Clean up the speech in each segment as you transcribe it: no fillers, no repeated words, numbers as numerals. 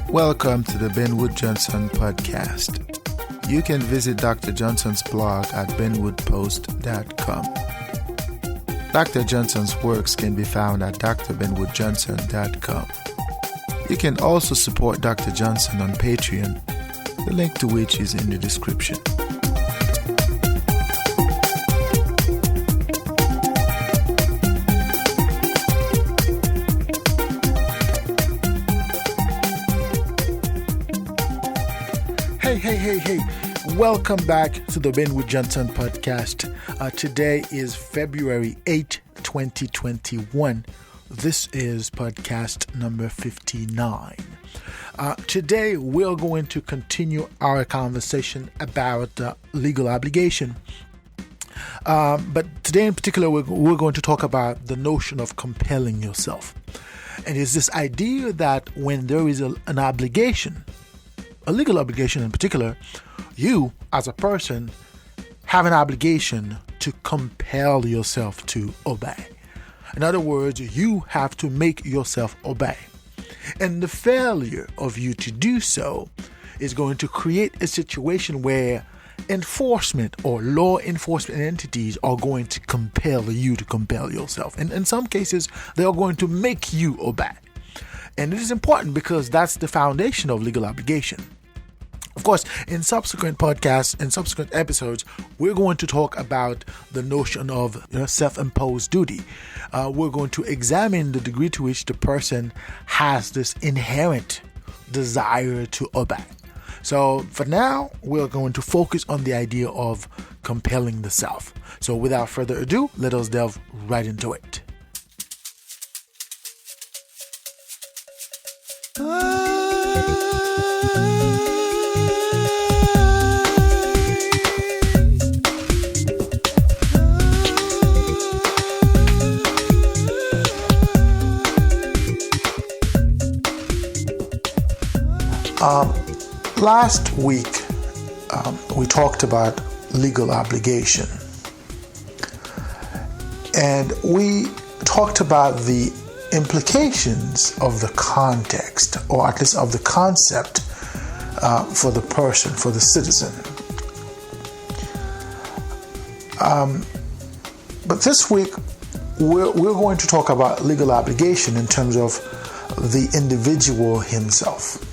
Welcome to the Ben Wood Johnson podcast. You can visit Dr. Johnson's blog at benwoodpost.com. Dr. Johnson's works can be found at drbenwoodjohnson.com. You can also support Dr. Johnson on Patreon, the link to which is in the description. Hey. Welcome back to the Ben Wood Johnson podcast. Today is February 8, 2021. This is podcast number 59. Today we're going to continue our conversation about legal obligation. But today in particular we're going to talk about the notion of compelling yourself. And it's this idea that when there is an obligation, a legal obligation in particular, you as a person have an obligation to compel yourself to obey. In other words, you have to make yourself obey. And the failure of you to do so is going to create a situation where enforcement or law enforcement entities are going to compel you to compel yourself. And in some cases, they are going to make you obey. And it is important because that's the foundation of legal obligation. Of course, in subsequent podcasts and subsequent episodes, we're going to talk about the notion of self-imposed duty. We're going to examine the degree to which the person has this inherent desire to obey. So for now, we're going to focus on the idea of compelling the self. So without further ado, let us delve right into it. Last week, we talked about legal obligation, and we talked about the implications of the context, or at least of the concept for the person, for the citizen. But this week, we're going to talk about legal obligation in terms of the individual himself.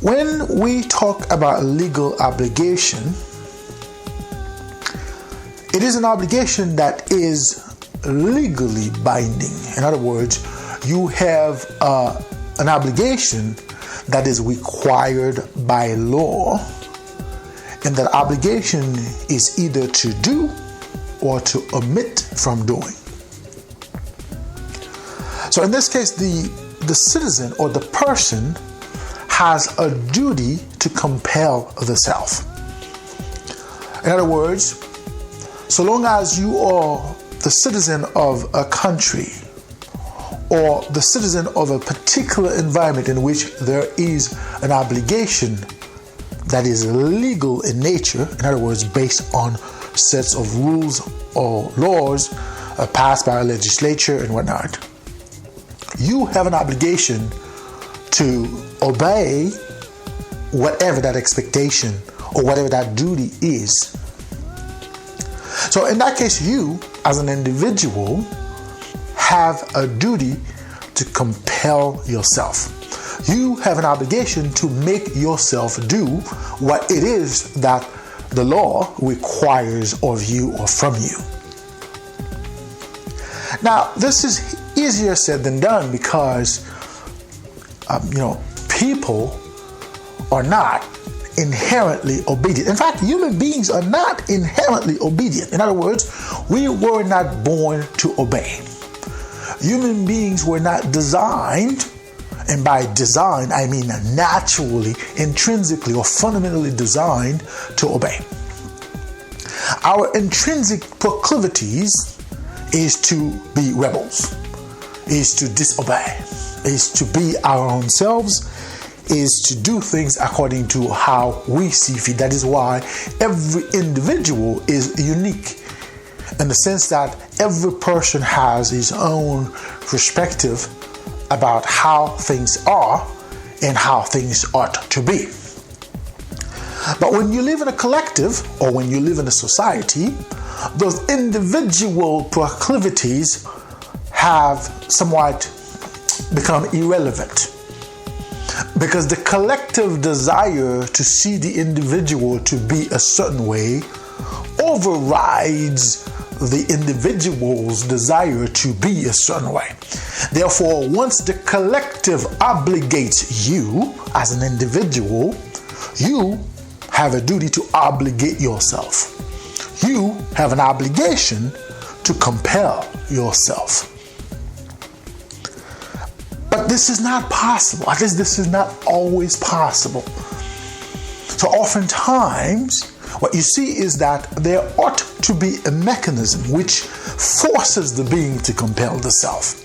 When we talk about legal obligation, it is an obligation that is legally binding. In other words, you have an obligation that is required by law, and that obligation is either to do or to omit from doing. So in this case, the citizen or the person has a duty to compel the self. In other words, so long as you are the citizen of a country or the citizen of a particular environment in which there is an obligation that is legal in nature, in other words, based on sets of rules or laws passed by a legislature and whatnot, you have an obligation to obey whatever that expectation or whatever that duty is. So in that case, you as an individual have a duty to compel yourself. You have an obligation to make yourself do what it is that the law requires of you or from you. Now, this is easier said than done because people are not inherently obedient. In fact, human beings are not inherently obedient. In other words, we were not born to obey. Human beings were not designed, and by design I mean naturally, intrinsically, or fundamentally designed to obey. Our intrinsic proclivities is to be rebels, is to disobey, is to be our own selves, is to do things according to how we see fit. That is why every individual is unique in the sense that every person has his own perspective about how things are and how things ought to be. But when you live in a collective, or when you live in a society, those individual proclivities have somewhat become irrelevant, because the collective desire to see the individual to be a certain way overrides the individual's desire to be a certain way. Therefore, once the collective obligates you as an individual, you have a duty to obligate yourself. You have an obligation to compel yourself. But this is not possible. At least this is not always possible. So oftentimes, what you see is that there ought to be a mechanism which forces the being to compel the self.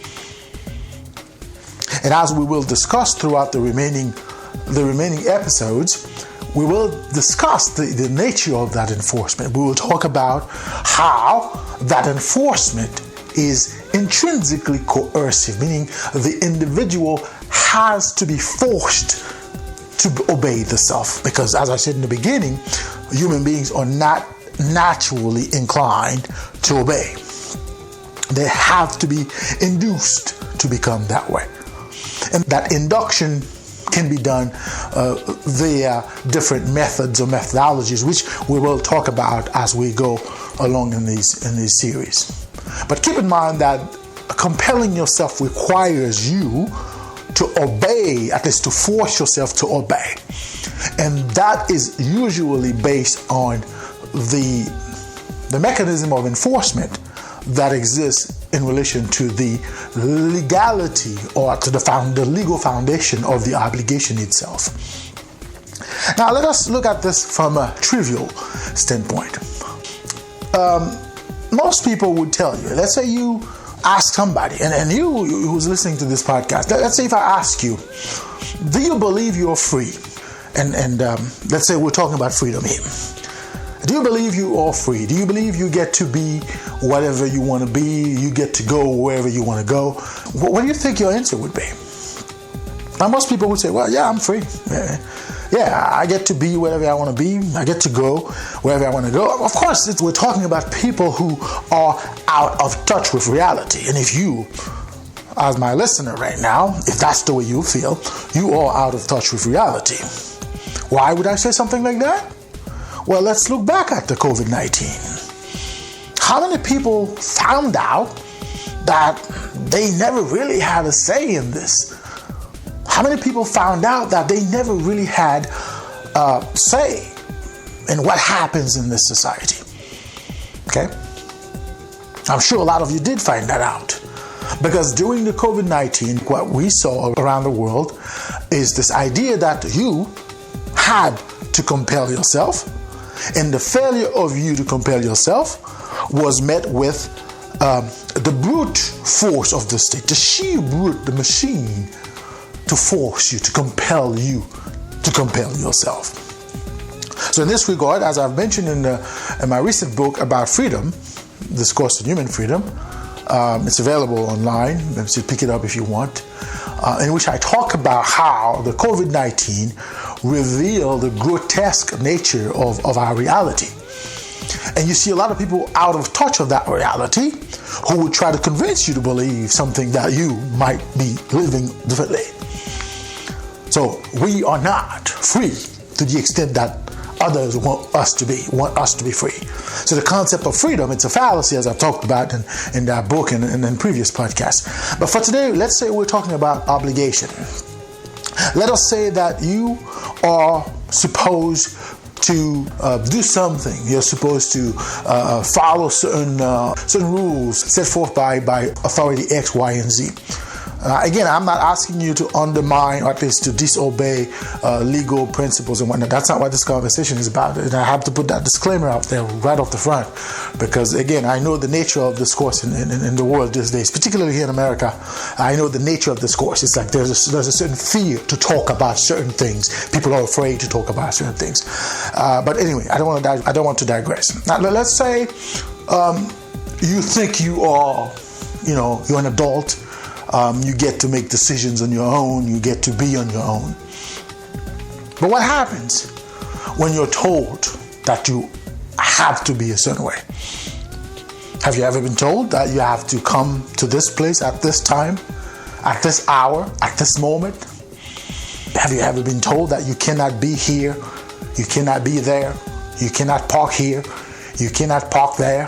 And as we will discuss throughout the remaining episodes, we will discuss the nature of that enforcement. We will talk about how that enforcement is intrinsically coercive, meaning the individual has to be forced to obey the self. Because as I said in the beginning, human beings are not naturally inclined to obey. They have to be induced to become that way. And that induction can be done via different methods or methodologies, which we will talk about as we go along in these series. But keep in mind that compelling yourself requires you to obey, at least to force yourself to obey. And that is usually based on the mechanism of enforcement that exists in relation to the legality or to the legal foundation of the obligation itself. Now let us look at this from a trivial standpoint. Most people would tell you, let's say you ask somebody, and you who's listening to this podcast, let's say if I ask you, do you believe you're free? And let's say we're talking about freedom here. Do you believe you are free? Do you believe you get to be whatever you want to be? You get to go wherever you want to go? What do you think your answer would be? Now, most people would say, well, yeah, I'm free. Yeah, I get to be whatever I want to be. I get to go wherever I want to go. Of course, we're talking about people who are out of touch with reality. And if you, as my listener right now, if that's the way you feel, you are out of touch with reality. Why would I say something like that? Well, let's look back at the COVID-19. How many people found out that they never really had a say in this? How many people found out that they never really had a say in what happens in this society? Okay? I'm sure a lot of you did find that out. Because during the COVID-19, what we saw around the world is this idea that you had to compel yourself, and the failure of you to compel yourself was met with the brute force of the state, the sheer brute, the machine, to force you, to compel yourself. So in this regard, as I've mentioned in my recent book about freedom, Discourse on Human Freedom, it's available online, so pick it up if you want, in which I talk about how the COVID-19 revealed the grotesque nature of our reality. And you see a lot of people out of touch of that reality who would try to convince you to believe something that you might be living differently. So we are not free to the extent that others want us to be free. So the concept of freedom, it's a fallacy, as I've talked about in that book and in previous podcasts. But for today, let's say we're talking about obligation. Let us say that you are supposed to do something. You're supposed to follow certain rules set forth by authority X, Y, and Z. Again, I'm not asking you to undermine or at least to disobey legal principles and whatnot. That's not what this conversation is about. And I have to put that disclaimer out there right off the front. Because again, I know the nature of discourse in the world these days, particularly here in America. I know the nature of discourse. It's like there's a certain fear to talk about certain things. People are afraid to talk about certain things. But anyway, I don't want to digress. Now, let's say you think you are, you're an adult. You get to make decisions on your own. You get to be on your own. But what happens when you're told that you have to be a certain way? Have you ever been told that you have to come to this place at this time, at this hour, at this moment? Have you ever been told that you cannot be here, you cannot be there, you cannot park here, you cannot park there,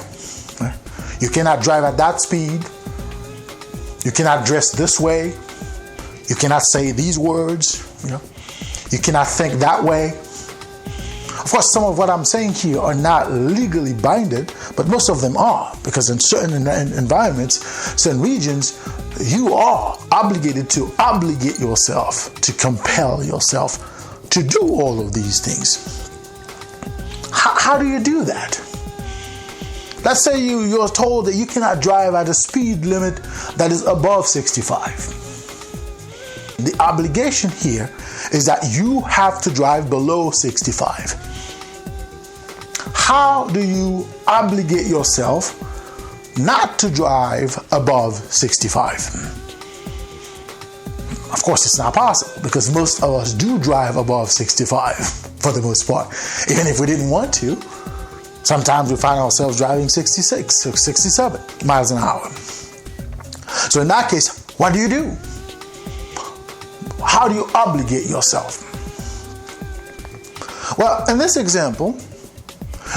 you cannot drive at that speed, you cannot dress this way, you cannot say these words, you cannot think that way? Of course, some of what I'm saying here are not legally binded, but most of them are, because in certain environments, certain regions, you are obligated to obligate yourself, to compel yourself to do all of these things. How do you do that? Let's say you're told that you cannot drive at a speed limit that is above 65. The obligation here is that you have to drive below 65. How do you obligate yourself not to drive above 65? Of course, it's not possible, because most of us do drive above 65 for the most part. Even if we didn't want to, sometimes we find ourselves driving 66 or 67 miles an hour. So in that case, what do? How do you obligate yourself? Well, in this example,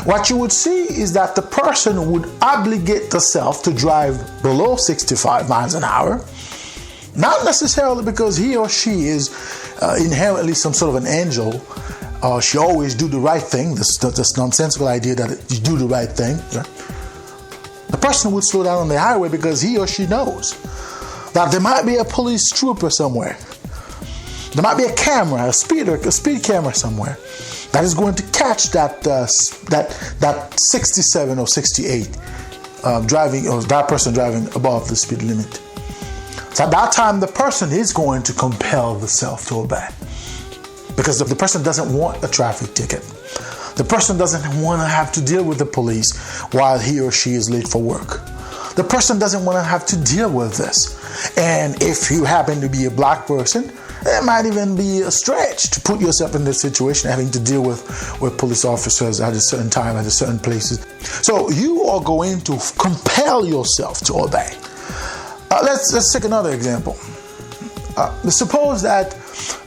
what you would see is that the person would obligate themselves to drive below 65 miles an hour, not necessarily because he or she is inherently some sort of an angel. She always do the right thing, this nonsensical idea that you do the right thing. Right? The person would slow down on the highway because he or she knows that there might be a police trooper somewhere. There might be a camera, a speed camera somewhere that is going to catch that 67 or 68 driving, or that person driving above the speed limit. So at that time, the person is going to compel the self to obey, because the person doesn't want a traffic ticket. The person doesn't want to have to deal with the police while he or she is late for work. The person doesn't want to have to deal with this. And if you happen to be a black person, it might even be a stretch to put yourself in this situation, having to deal with police officers at a certain time, at a certain places. So you are going to compel yourself to obey. Let's take another example. Suppose that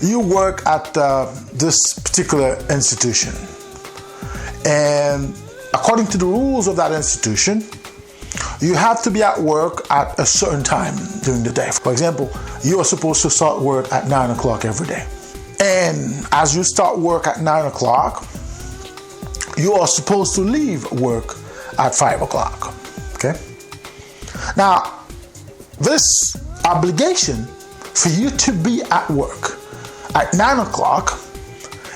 you work at this particular institution, and according to the rules of that institution, you have to be at work at a certain time during the day. For example, you are supposed to start work at 9 o'clock every day. And as you start work at 9 o'clock, you are supposed to leave work at 5 o'clock. Okay? Now, this obligation for you to be at work at 9 o'clock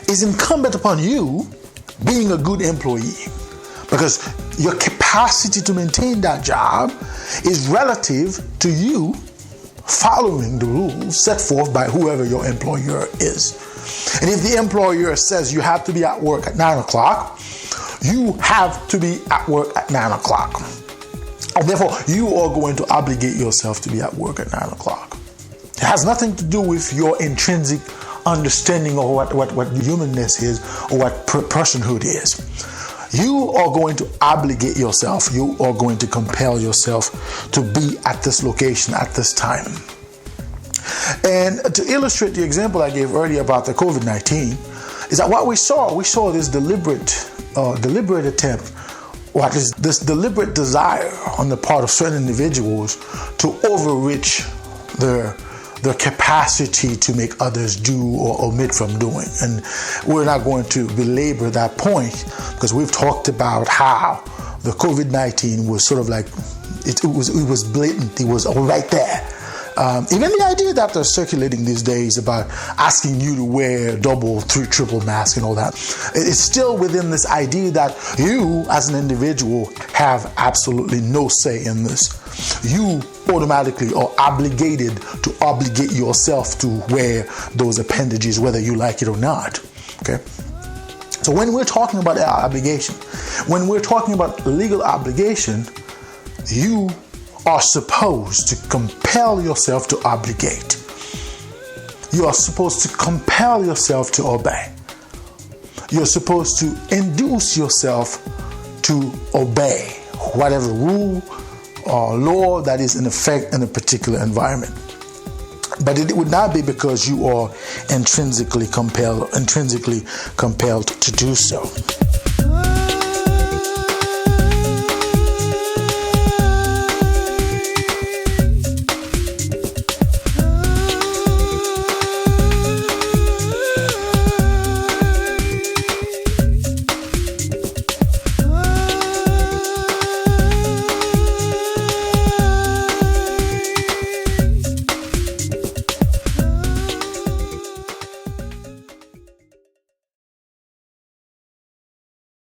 is incumbent upon you being a good employee, because your capacity to maintain that job is relative to you following the rules set forth by whoever your employer is. And if the employer says you have to be at work at 9 o'clock, you have to be at work at 9 o'clock. And therefore, you are going to obligate yourself to be at work at 9 o'clock. It has nothing to do with your intrinsic understanding of what humanness is or what personhood is. You are going to obligate yourself. You are going to compel yourself to be at this location at this time. And to illustrate the example I gave earlier about the COVID-19, is that what we saw this deliberate attempt, what is this deliberate desire on the part of certain individuals to overreach their capacity to make others do or omit from doing. And we're not going to belabor that point, because we've talked about how the COVID-19 was sort of like, it was blatant, it was all right there. Even the idea that they're circulating these days about asking you to wear double, triple mask and all that, it's still within this idea that you as an individual have absolutely no say in this. You automatically are obligated to obligate yourself to wear those appendages, whether you like it or not. Okay? So when we're talking about obligation, when we're talking about legal obligation, you are supposed to compel yourself to obligate. You are supposed to compel yourself to obey. You're supposed to induce yourself to obey whatever rule or law that is in effect in a particular environment. But it would not be because you are intrinsically compelled to do so.